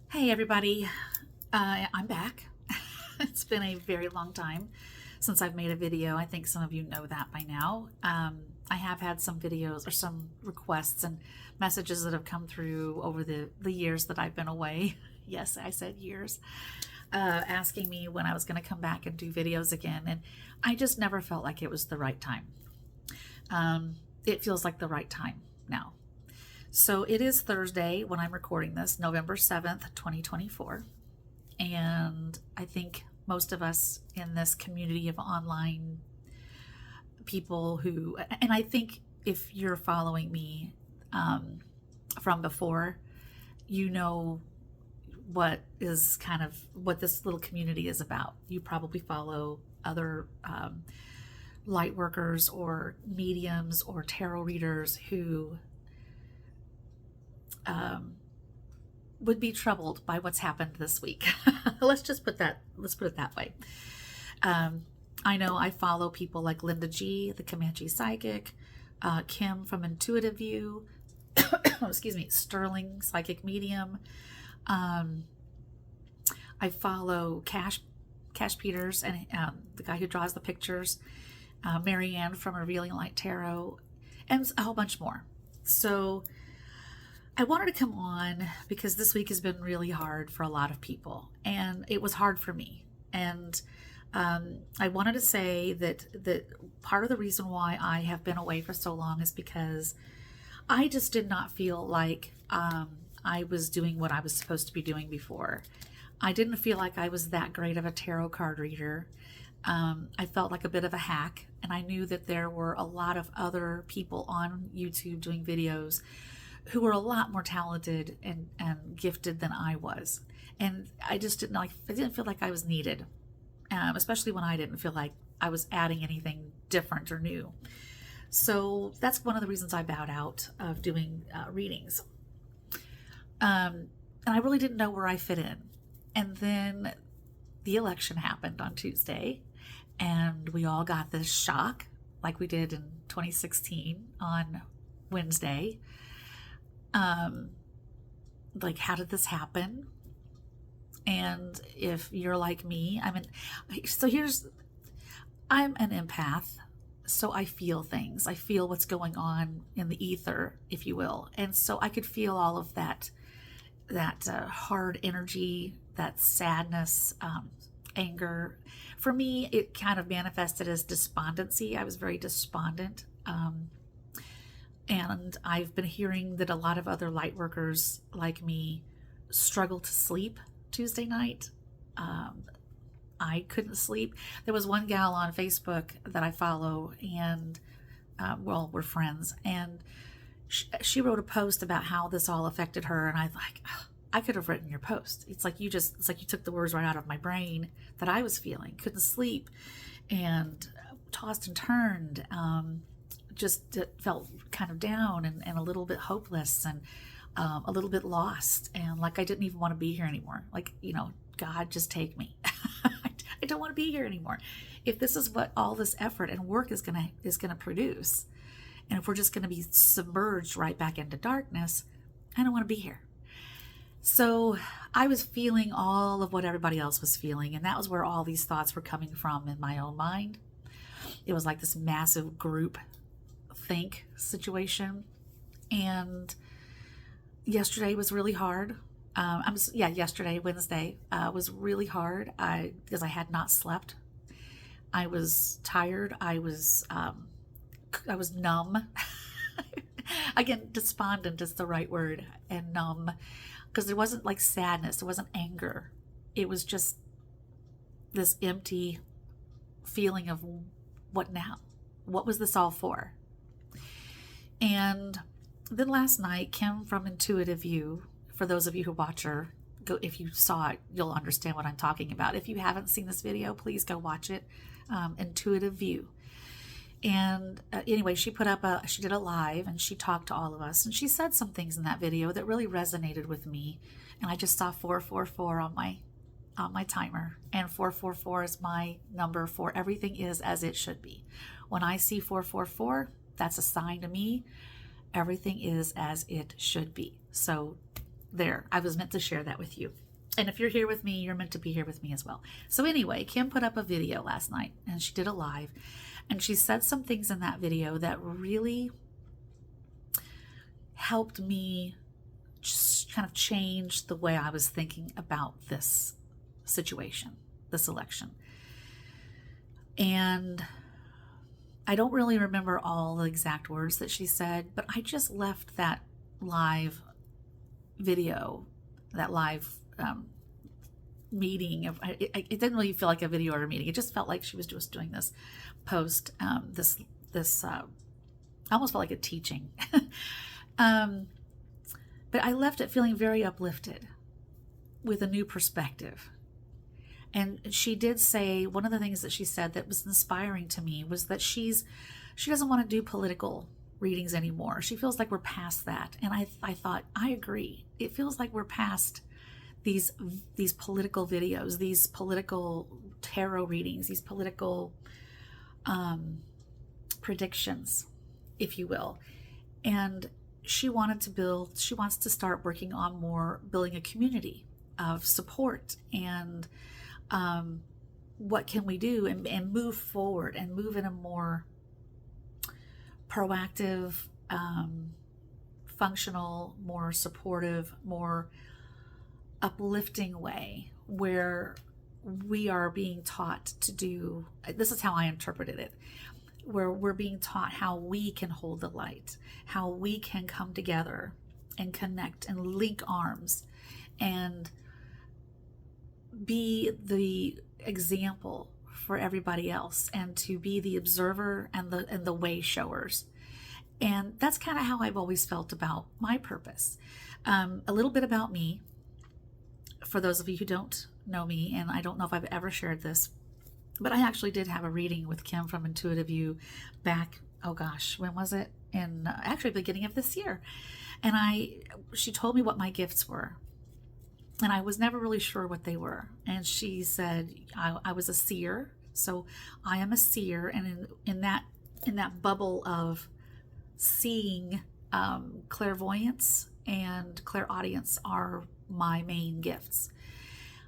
Hey everybody, I'm back. It's been a very long time since I've made a video. I think some of you know that by now. I have had some videos or some requests and messages that have come through over the years that I've been away. Yes, I said years. Asking me when I was going to come back and do videos again, and I just never felt like it was the right time. It feels like the right time now. So it is Thursday when I'm recording this, November 7th, 2024. And I think most of us in this community of online people and I think if you're following me from before, you know what this little community is about. You probably follow other light workers or mediums or tarot readers who would be troubled by what's happened this week. Let's put it that way. I know I follow people like Linda G, the Comanche Psychic, Kim from Intuitive View, excuse me, Sterling Psychic Medium. I follow Cash Peters and the guy who draws the pictures, Marianne from Revealing Light Tarot, and a whole bunch more. So I wanted to come on because this week has been really hard for a lot of people, and it was hard for me. And I wanted to say that part of the reason why I have been away for so long is because I just did not feel like I was doing what I was supposed to be doing before. I didn't feel like I was that great of a tarot card reader. I felt like a bit of a hack, and I knew that there were a lot of other people on YouTube doing videos who were a lot more talented and gifted than I was. And I just didn't feel like I was needed, especially when I didn't feel like I was adding anything different or new. So that's one of the reasons I bowed out of doing readings. And I really didn't know where I fit in. And then the election happened on Tuesday, and we all got this shock like we did in 2016 on Wednesday. Like, how did this happen? And if you're like me, I'm an empath, so I feel things. I feel what's going on in the ether, if you will. And so I could feel all of that hard energy, that sadness, anger. For me, it kind of manifested as despondency. I was very despondent. And I've been hearing that a lot of other light workers like me struggle to sleep Tuesday night. I couldn't sleep. There was one gal on Facebook that I follow, and we're friends, and she wrote a post about how this all affected her, and I like, I could have written your post. It's like you took the words right out of my brain that I was feeling. Couldn't sleep and tossed and turned. Just felt kind of down and a little bit hopeless and a little bit lost, and like I didn't even want to be here anymore. Like, God, just take me. I don't want to be here anymore. If this is what all this effort and work is gonna produce, and if we're just gonna be submerged right back into darkness, I don't want to be here. So I was feeling all of what everybody else was feeling, and that was where all these thoughts were coming from in my own mind. It was like this massive group think situation. And yesterday was really hard. Yesterday, Wednesday, was really hard because I had not slept. I was tired. I was numb. Again, despondent is the right word, and numb, because there wasn't like sadness, there wasn't anger. It was just this empty feeling of what now? What was this all for? And then last night, Kim from Intuitive View, for those of you who watch her, if you saw it, you'll understand what I'm talking about. If you haven't seen this video, please go watch it. Intuitive View. And anyway, she did a live, and she talked to all of us, and she said some things in that video that really resonated with me. And I just saw 444 on my timer, and 444 is my number for everything is as it should be. When I see 444, that's a sign to me everything is as it should be. So there. I was meant to share that with you. And if you're here with me, you're meant to be here with me as well. So anyway, Kim put up a video last night, and she did a live, and she said some things in that video that really helped me just kind of change the way I was thinking about this situation, this election. And I don't really remember all the exact words that she said, but I just left that live video, that live meeting. It didn't really feel like a video or a meeting. It just felt like she was just doing this post, this almost felt like a teaching. But I left it feeling very uplifted with a new perspective. And she did say, one of the things that she said that was inspiring to me was that she doesn't want to do political readings anymore. She feels like we're past that. And I thought, I agree. It feels like we're past these political videos, these political tarot readings, these political predictions, if you will. And she wants to start working on building a community of support and what can we do and move forward and move in a more proactive, functional, more supportive, more uplifting way where we are being taught to do, this is how I interpreted it, where we're being taught how we can hold the light, how we can come together and connect and link arms and be the example for everybody else and to be the observer and the way showers. And that's kind of how I've always felt about my purpose. A little bit about me, for those of you who don't know me, and I don't know if I've ever shared this, but I actually did have a reading with Kim from Intuitive You back, oh gosh, when was it? In actually beginning of this year. And she told me what my gifts were. And I was never really sure what they were. And she said, I was a seer. So I am a seer. And in that bubble of seeing, clairvoyance and clairaudience are my main gifts.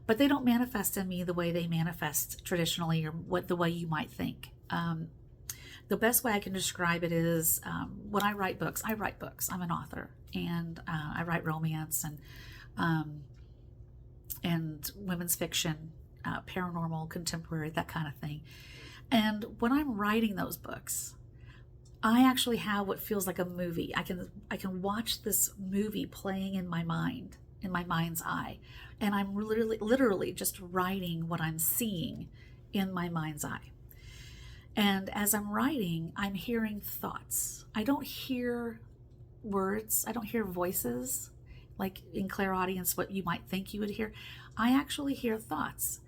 But they don't manifest in me the way they manifest traditionally or the way you might think. The best way I can describe it is when I write books. I'm an author. And I write romance and women's fiction, paranormal, contemporary, that kind of thing. And when I'm writing those books, I actually have what feels like a movie. I can watch this movie playing in my mind, in my mind's eye, and I'm literally just writing what I'm seeing in my mind's eye. And as I'm writing, I'm hearing thoughts. I don't hear words. I don't hear voices. Like in clairaudience, what you might think you would hear. I actually hear thoughts,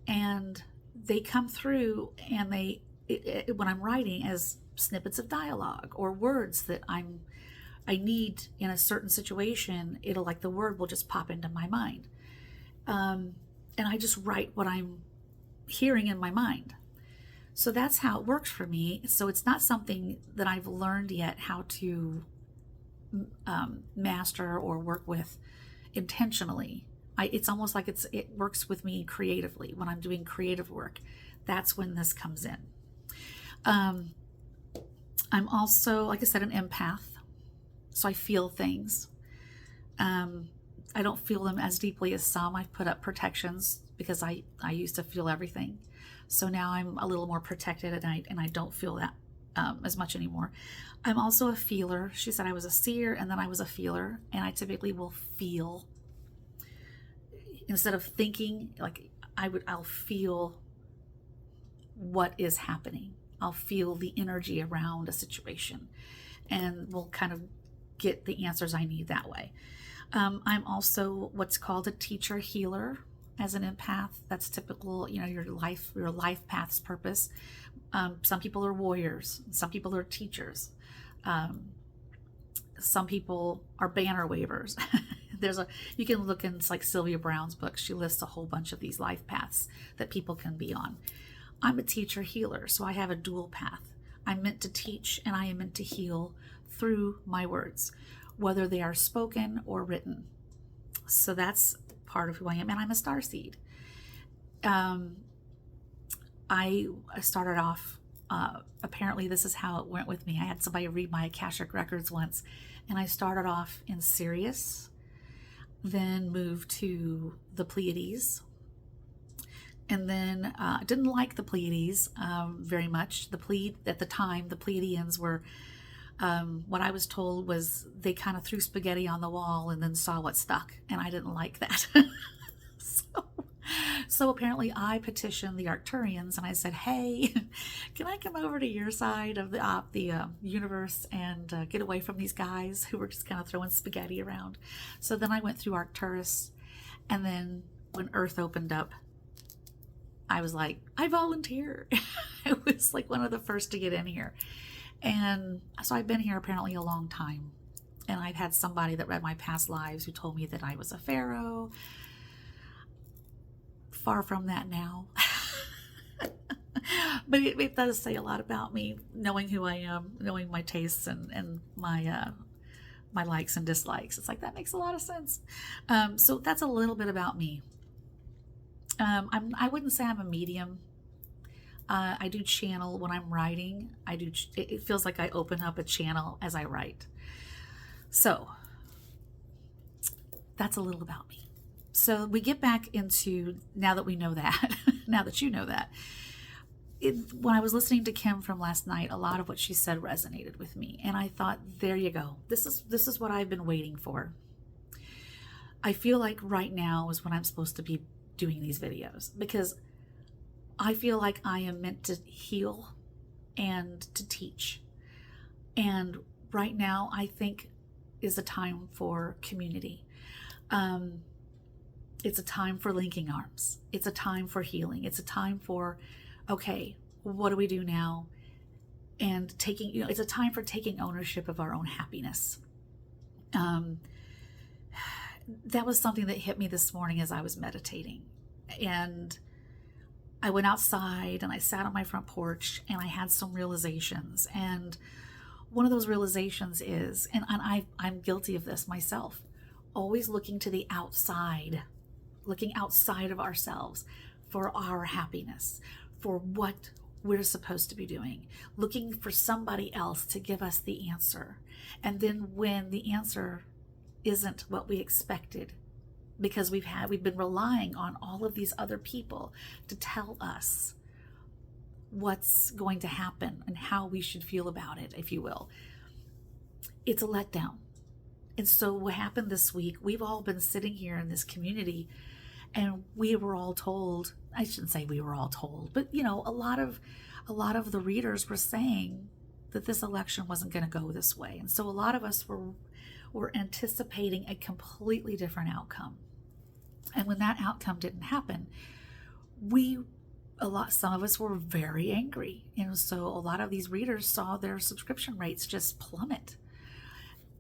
and they come through, and when I'm writing, as snippets of dialogue or words that I need in a certain situation, the word will just pop into my mind, and I just write what I'm hearing in my mind. So that's how it works for me. So it's not something that I've learned yet how to master or work with intentionally. It's almost like it works with me creatively. When I'm doing creative work, that's when this comes in. I'm also, like I said, an empath, so I feel things. I don't feel them as deeply as some. I've put up protections because I used to feel everything, so now I'm a little more protected at night, and I don't feel that as much anymore. I'm also a feeler. She said I was a seer and then I was a feeler, and I typically will feel instead of thinking. Like I'll feel what is happening. I'll feel the energy around a situation, and we'll kind of get the answers I need that way. I'm also what's called a teacher healer as an empath. That's typical, your life path's purpose. Some people are warriors. Some people are teachers. Some people are banner wavers. You can look in like Sylvia Brown's book. She lists a whole bunch of these life paths that people can be on. I'm a teacher healer, so I have a dual path. I'm meant to teach and I am meant to heal through my words, whether they are spoken or written. So that's part of who I am, and I'm a starseed. Um, I started off, apparently this is how it went with me. I had somebody read my Akashic records once, and I started off in Sirius, then moved to the Pleiades, and then I didn't like the Pleiades very much. At the time, the Pleiadians were, what I was told was they kind of threw spaghetti on the wall and then saw what stuck, and I didn't like that. so, so apparently I petitioned the Arcturians and I said, hey, can I come over to your side of the universe and get away from these guys who were just kind of throwing spaghetti around? So then I went through Arcturus, and then when Earth opened up, I was like, I volunteer. I was like one of the first to get in here. And so I've been here apparently a long time. And I've had somebody that read my past lives who told me that I was a pharaoh. Far from that now. But it does say a lot about me, knowing who I am, knowing my tastes and my likes and dislikes. It's like, that makes a lot of sense. So that's a little bit about me. I wouldn't say I'm a medium. I do channel when I'm writing. It feels like I open up a channel as I write. So that's a little about me. So we get back into, now that we know that, now that you know that, when I was listening to Kim from last night, a lot of what she said resonated with me. And I thought, there you go. This is what I've been waiting for. I feel like right now is when I'm supposed to be doing these videos, because I feel like I am meant to heal and to teach. And right now, I think is a time for community. It's a time for linking arms. It's a time for healing. It's a time for, okay, what do we do now? And taking, it's a time for taking ownership of our own happiness. That was something that hit me this morning as I was meditating. And I went outside and I sat on my front porch and I had some realizations. And one of those realizations is, and I'm guilty of this myself, always looking to the outside, looking outside of ourselves for our happiness, for what we're supposed to be doing, looking for somebody else to give us the answer. And then when the answer isn't what we expected, because we've been relying on all of these other people to tell us what's going to happen and how we should feel about it, if you will. It's a letdown. And so what happened this week, we've all been sitting here in this community and we were all told, I shouldn't say we were all told, but a lot of the readers were saying that this election wasn't going to go this way. And so a lot of us were anticipating a completely different outcome. And when that outcome didn't happen, some of us were very angry. And so a lot of these readers saw their subscription rates just plummet.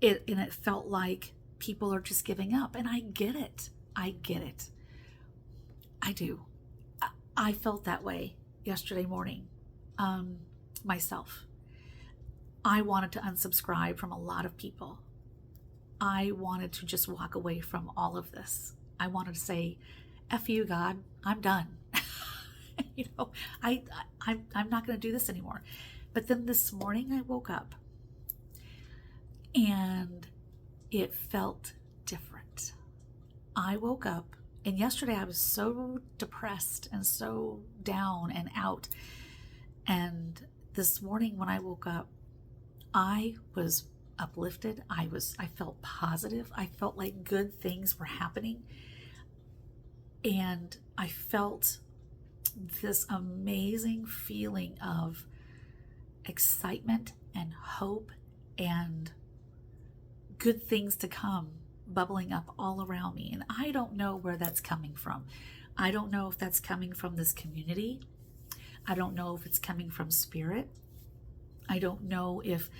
And it felt like people are just giving up. And I get it. I do. I felt that way yesterday morning myself. I wanted to unsubscribe from a lot of people. I wanted to just walk away from all of this. I wanted to say, F you, God, I'm done. I'm not going to do this anymore. But then this morning I woke up and it felt different. I woke up, and yesterday I was so depressed and so down and out. And this morning when I woke up, I was uplifted. I felt positive. I felt like good things were happening. And I felt this amazing feeling of excitement and hope and good things to come bubbling up all around me. And I don't know where that's coming from. I don't know if that's coming from this community. I don't know if it's coming from spirit. I don't know if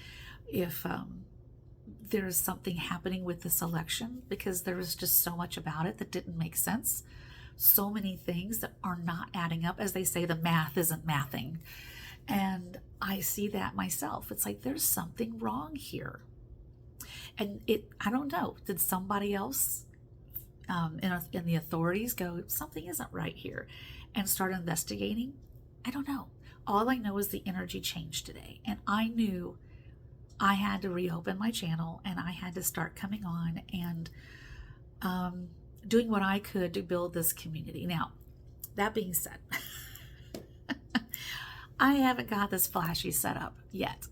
there is something happening with this election, because there was just so much about it that didn't make sense. So many things that are not adding up. As they say, the math isn't mathing. And I see that myself. It's like, there's something wrong here. And I don't know, did somebody else in the authorities go, something isn't right here, and start investigating? I don't know. All I know is the energy changed today, and I knew I had to reopen my channel, and I had to start coming on and doing what I could to build this community. Now, that being said, I haven't got this flashy setup yet.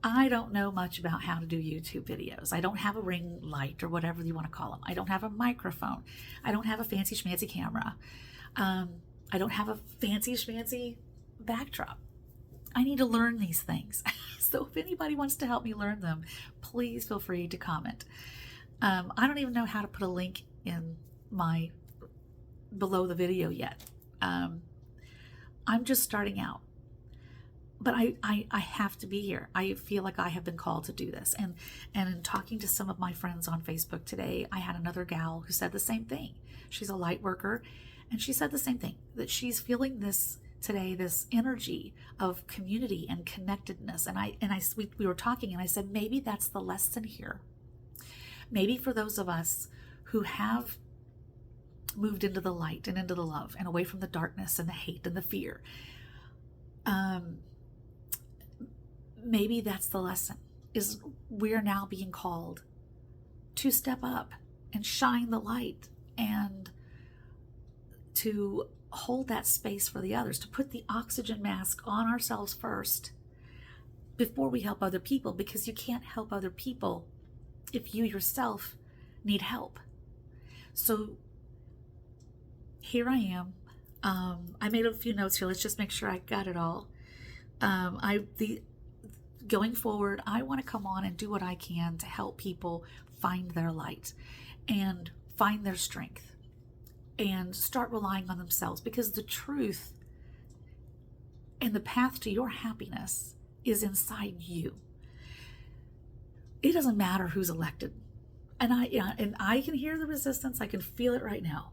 I don't know much about how to do YouTube videos. I don't have a ring light or whatever you want to call them. I don't have a microphone. I don't have a fancy schmancy camera. I don't have a fancy schmancy backdrop. I need to learn these things. So if anybody wants to help me learn them, please feel free to comment. I don't even know how to put a link in below the video yet. I'm just starting out. But I have to be here. I feel like I have been called to do this. And in talking to some of my friends on Facebook today, I had another gal who said the same thing. She's a light worker, and she said the same thing, that she's feeling this today, this energy of community and connectedness. And we were talking, and I said, maybe that's the lesson here. Maybe for those of us who have moved into the light and into the love and away from the darkness and the hate and the fear, maybe that's the lesson, is we're now being called to step up and shine the light and to hold that space for the others, to put the oxygen mask on ourselves first before we help other people, because you can't help other people if you yourself need help. So here I am. I made a few notes here. Let's just make sure I got it all. Going forward, I want to come on and do what I can to help people find their light and find their strength and start relying on themselves, because the truth and the path to your happiness is inside you. It doesn't matter who's elected. And I can hear the resistance. I can feel it right now.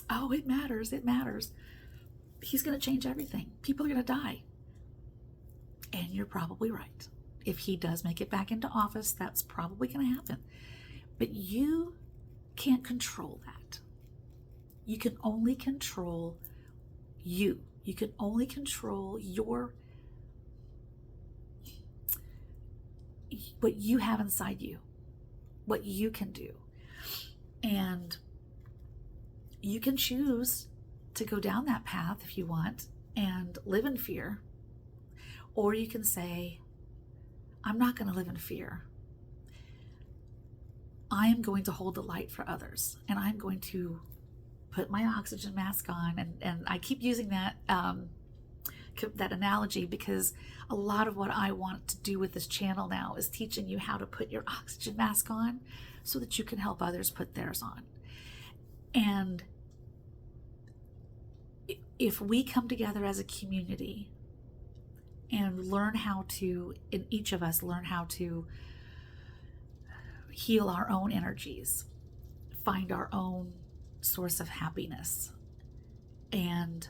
Oh, it matters. It matters. He's going to change everything. People are going to die. And you're probably right. If he does make it back into office, that's probably going to happen. But you can't control that. You can only control you. You can only control what you have inside you, what you can do. And you can choose to go down that path if you want and live in fear. Or you can say, I'm not going to live in fear. I am going to hold the light for others, and I'm going to put my oxygen mask on. And I keep using that analogy, because a lot of what I want to do with this channel now is teaching you how to put your oxygen mask on so that you can help others put theirs on. And if we come together as a community and learn how to, in each of us, learn how to heal our own energies, find our own source of happiness, and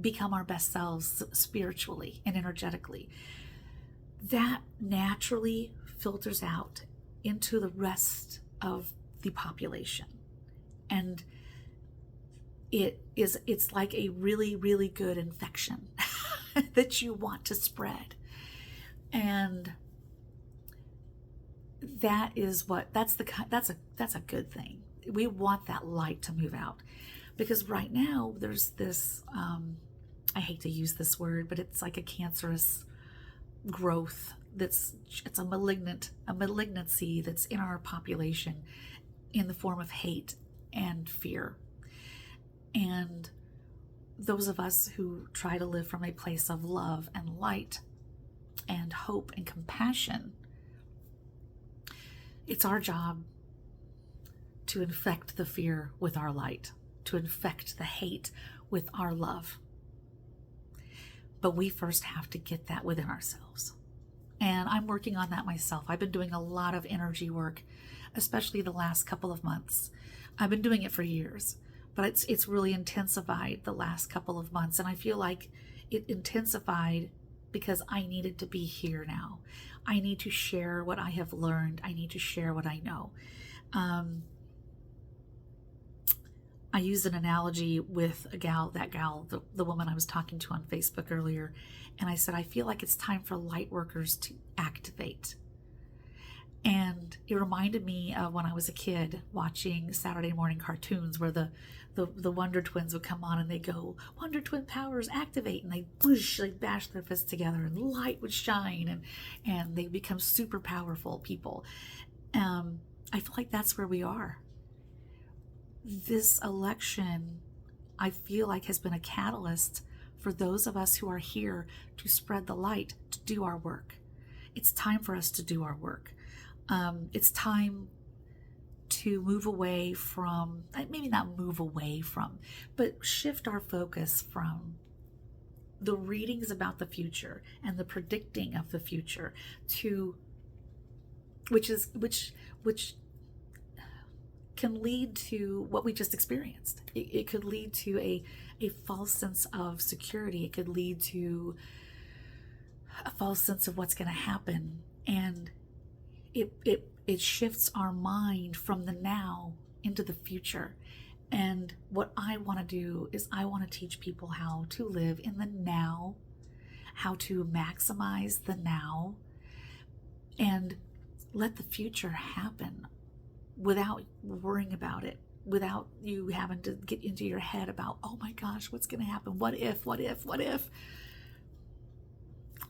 become our best selves spiritually and energetically, that naturally filters out into the rest of the population. And it's like a really, really good infection that you want to spread. And that's a good thing. We want that light to move out, because right now there's this I hate to use this word, but it's like a cancerous growth it's a malignancy that's in our population in the form of hate and fear. And those of us who try to live from a place of love and light and hope and compassion, it's our job to infect the fear with our light, to infect the hate with our love. But we first have to get that within ourselves. And I'm working on that myself. I've been doing a lot of energy work, especially the last couple of months. I've been doing it for years, but it's really intensified the last couple of months. And I feel like it intensified because I needed to be here now. I need to share what I have learned. I need to share what I know. I used an analogy with that gal, the woman I was talking to on Facebook earlier, and I said, I feel like it's time for light workers to activate. And it reminded me of when I was a kid watching Saturday morning cartoons where the Wonder Twins would come on and they go, Wonder Twin powers activate, and they bash their fists together and light would shine, and they become super powerful people. I feel like that's where we are. This election, I feel like, has been a catalyst for those of us who are here to spread the light, to do our work. It's time for us to do our work. It's time to move away from, maybe not move away from, but shift our focus from the readings about the future and the predicting of the future to, which can lead to what we just experienced. It could lead to a false sense of security. It could lead to a false sense of what's going to happen. And it shifts our mind from the now into the future. And what I want to do is I want to teach people how to live in the now, how to maximize the now, and let the future happen without worrying about it, without you having to get into your head about, oh my gosh, what's going to happen? What if?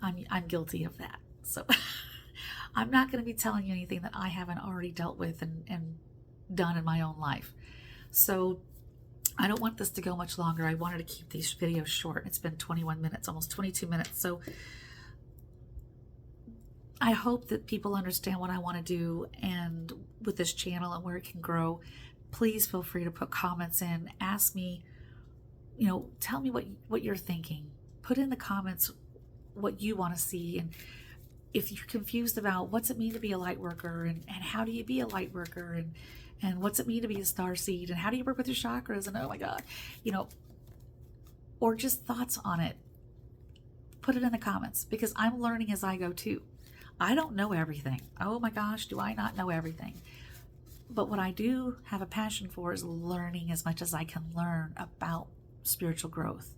I'm guilty of that. So I'm not going to be telling you anything that I haven't already dealt with and done in my own life. So I don't want this to go much longer. I wanted to keep these videos short. It's been 21 minutes, almost 22 minutes. So I hope that people understand what I want to do and with this channel and where it can grow. Please feel free to put comments in. Ask me, tell me what you're thinking. Put in the comments what you want to see. And if you're confused about what's it mean to be a light worker and how do you be a light worker and what's it mean to be a starseed and how do you work with your chakras and oh my God, or just thoughts on it, put it in the comments because I'm learning as I go too. I don't know everything. Oh my gosh, do I not know everything? But what I do have a passion for is learning as much as I can learn about spiritual growth.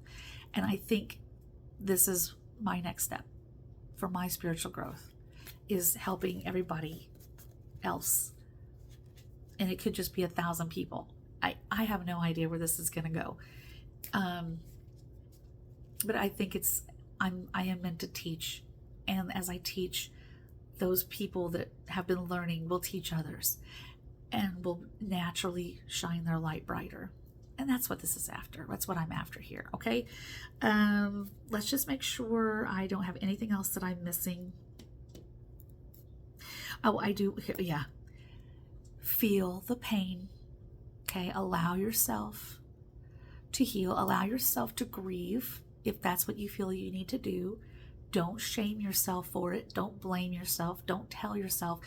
And I think this is my next step for my spiritual growth, is helping everybody else. And it could just be 1,000 people. I have no idea where this is going to go. But I think I am meant to teach. And as I teach, those people that have been learning will teach others and will naturally shine their light brighter. And that's what this is after. That's what I'm after here. Okay. Let's just make sure I don't have anything else that I'm missing. Oh, I do. Yeah. Feel the pain. Okay. Allow yourself to heal. Allow yourself to grieve if that's what you feel you need to do. Don't shame yourself for it. Don't blame yourself. Don't tell yourself,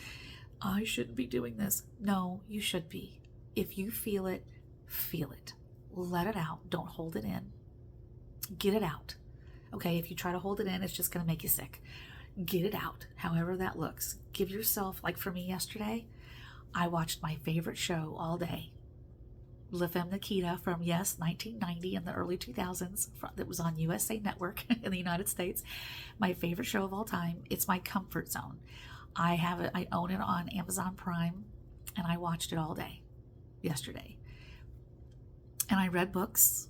I shouldn't be doing this. No, you should be. If you feel it, feel it. Let it out. Don't hold it in. Get it out. Okay, if you try to hold it in, it's just going to make you sick. Get it out, however that looks. Give yourself, like for me yesterday, I watched my favorite show all day. La Femme Nikita from, yes, 1990 in the early 2000s that was on USA Network in the United States. My favorite show of all time. It's my comfort zone. I have it. I own it on Amazon Prime, and I watched it all day yesterday. And I read books,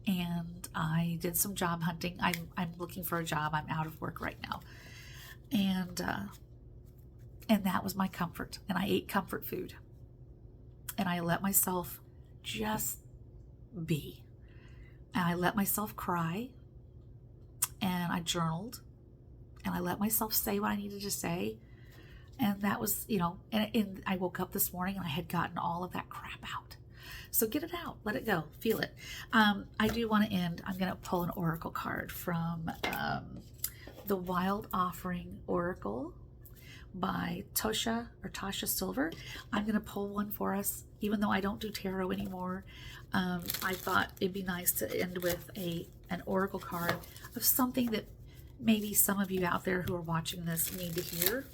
and I did some job hunting. I'm looking for a job. I'm out of work right now, and that was my comfort. And I ate comfort food, and I let myself just be. And I let myself cry, and I journaled, and I let myself say what I needed to say. And that was, and I woke up this morning and I had gotten all of that crap out. So get it out, let it go, feel it. I do want to end, I'm going to pull an oracle card from the Wild Offering Oracle by Tasha Silver. I'm going to pull one for us, even though I don't do tarot anymore. I thought it'd be nice to end with an oracle card of something that maybe some of you out there who are watching this need to hear.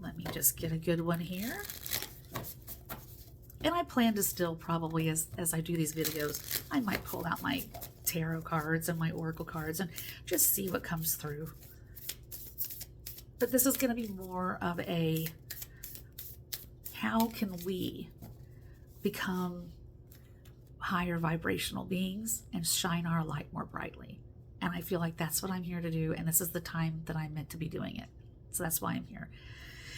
Let me just get a good one here. And I plan to still probably, as I do these videos, I might pull out my tarot cards and my oracle cards and just see what comes through. But this is going to be more of a, how can we become higher vibrational beings and shine our light more brightly? And I feel like that's what I'm here to do, and this is the time that I'm meant to be doing it. So that's why I'm here.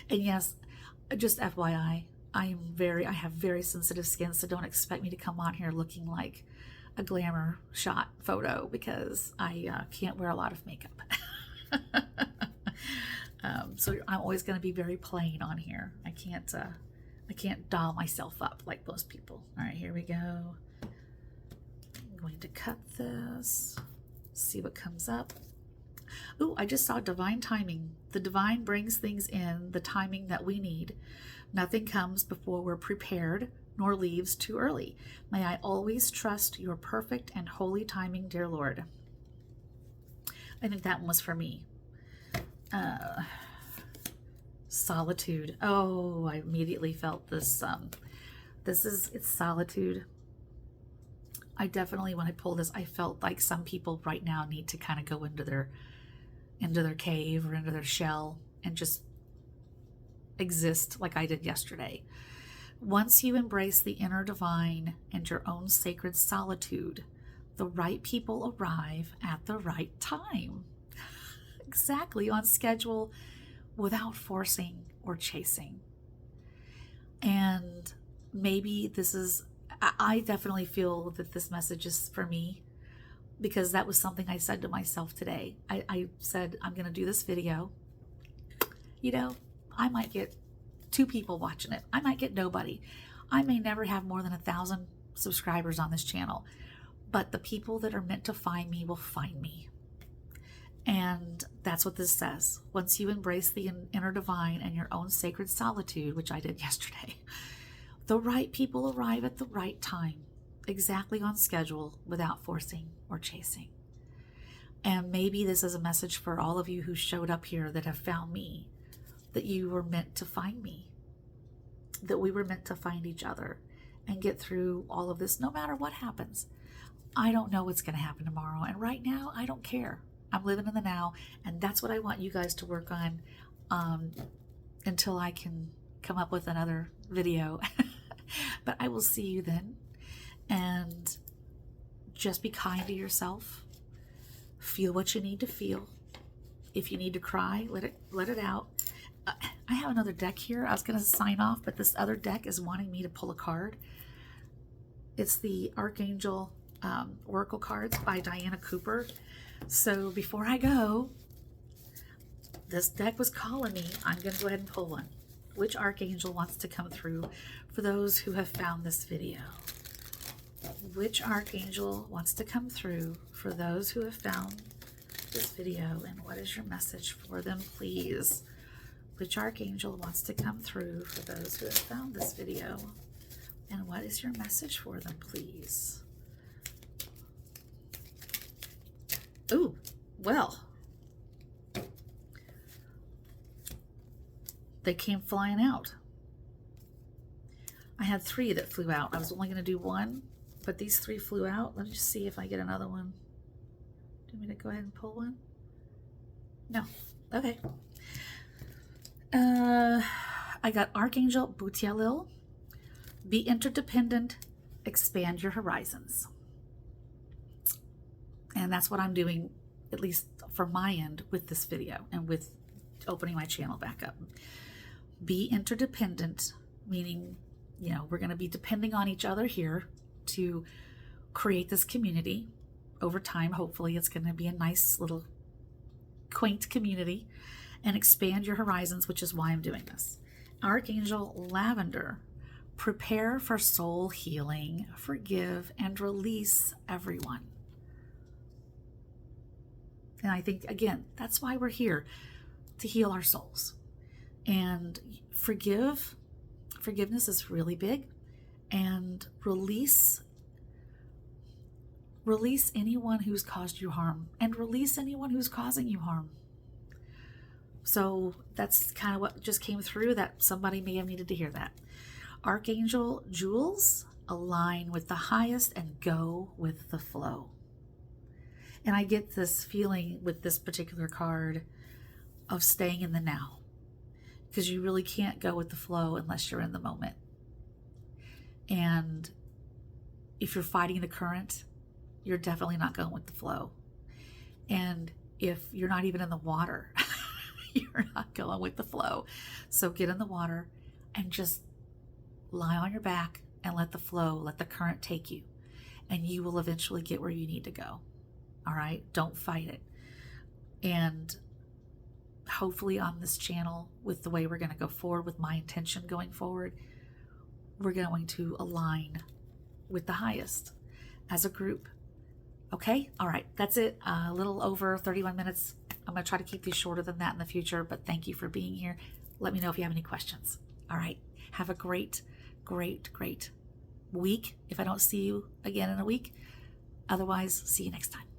And yes, just FYI, I have very sensitive skin, so don't expect me to come on here looking like a glamour shot photo, because I can't wear a lot of makeup. So I'm always going to be very plain on here. I can't doll myself up like most people. All right, here we go. I'm going to cut this, see what comes up. Ooh, I just saw divine timing. The divine brings things in the timing that we need. Nothing comes before we're prepared, nor leaves too early. May I always trust your perfect and holy timing, dear Lord. I think that one was for me. Solitude. Oh, I immediately felt this. It's solitude. I definitely, when I pulled this, I felt like some people right now need to kind of go into their cave or into their shell and just exist like I did yesterday. Once you embrace the inner divine and your own sacred solitude, the right people arrive at the right time. Exactly, on schedule, without forcing or chasing. And maybe this is, I definitely feel that this message is for me, because that was something I said to myself today. I said, I'm going to do this video. You know, I might get 2 people watching it. I might get nobody. I may never have more than 1,000 subscribers on this channel, but the people that are meant to find me will find me. And that's what this says. Once you embrace the inner divine and your own sacred solitude, which I did yesterday, the right people arrive at the right time, exactly on schedule, without forcing or chasing. And maybe this is a message for all of you who showed up here that have found me, that you were meant to find me, that we were meant to find each other and get through all of this, no matter what happens. I don't know what's going to happen tomorrow, and right now I don't care. I'm living in the now, and that's what I want you guys to work on until I can come up with another video. But I will see you then, and just be kind to yourself. Feel what you need to feel. If you need to cry, let it out. I have another deck here. I was going to sign off, but this other deck is wanting me to pull a card. It's the Archangel Oracle cards by Diana Cooper. So before I go, this deck was calling me. I'm going to go ahead and pull one. Which Archangel wants to come through for those who have found this video? Which Archangel wants to come through for those who have found this video? And what is your message for them, please? Which Archangel wants to come through for those who have found this video? And what is your message for them, please? Ooh, well, they came flying out. I had 3 that flew out. I was only going to do 1, but these 3 flew out. Let me just see if I get another one. Do you want me to go ahead and pull one? No. Okay. I got Archangel Butialil. Be interdependent, expand your horizons. And that's what I'm doing, at least from my end, with this video and with opening my channel back up. Be interdependent, meaning, you know, we're going to be depending on each other here to create this community. Over time, hopefully, it's going to be a nice little quaint community. And expand your horizons, which is why I'm doing this. Archangel Lavender. Prepare for soul healing, forgive, and release everyone. And I think, again, that's why we're here, to heal our souls. And forgiveness is really big. And release anyone who's caused you harm, and release anyone who's causing you harm. So that's kind of what just came through, that somebody may have needed to hear that. Archangel Jewels, align with the highest and go with the flow. And I get this feeling with this particular card of staying in the now, because you really can't go with the flow unless you're in the moment. And if you're fighting the current, you're definitely not going with the flow. And if you're not even in the water, you're not going with the flow. So get in the water and just lie on your back and let the flow, let the current take you, and you will eventually get where you need to go. All right? Don't fight it. And hopefully on this channel, with the way we're going to go forward, with my intention going forward, we're going to align with the highest as a group. Okay? All right. That's it. A little over 31 minutes. I'm going to try to keep these shorter than that in the future, but thank you for being here. Let me know if you have any questions. All right. Have a great, great, great week if I don't see you again in a week. Otherwise, see you next time.